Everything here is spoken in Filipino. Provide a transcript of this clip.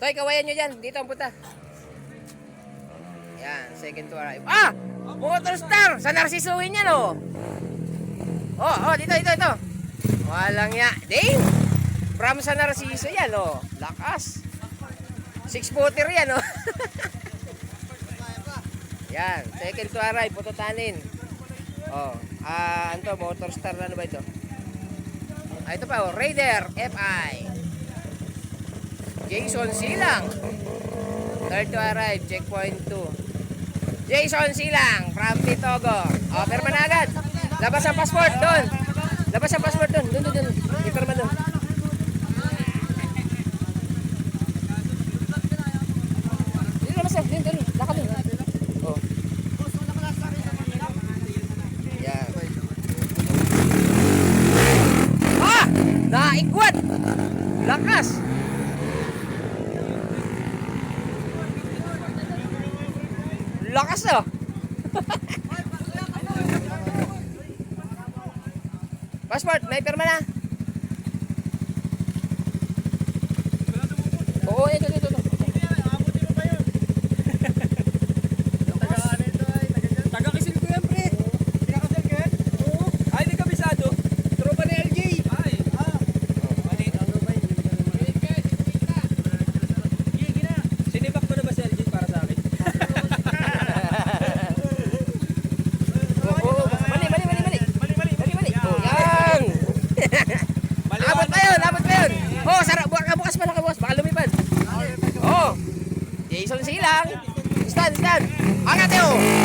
Toy, kawayan nyo dyan. Dito ang punta. Yan, second to arrive. Ah! Motor Star! Sa Narcisuin yan, oh. Oh, dito. Walang ya. Ding! From sa Narciso yan, oh. Lakas. 6-footer yan, oh. Yan, second to arrive. Pututanin. Oh, ano to? Motor Star, ano ba ito? Ito pa, oh. Raider FI. Jason Silang. Third to arrive. Checkpoint 2. Jason Silang from Titogo. Oh, perma na agad. Labas ang passport doon. Labas ang passport doon. Doon. Iperma doon. Dito labas yan. Doon. Lakad doon. Oh. Yan. Ah! Naigwat! Lakas! Lakas oh. Passport, may pirma na. Oo, ito. Taga-Kisil ko yan, pre. Taga-Kisil ko yan? Oo. Ay, hindi kabisado. Tropa ni LJ. Ay. Maliit ang lumay. Sinibak ko na ba si LJ para sa akin? Mali. Oh, yan. Abot pa yun. Oh, sarap. Bukas pa lang, boss. Baka lumipad. Oh. Jason Silang. Stand. Angat yun.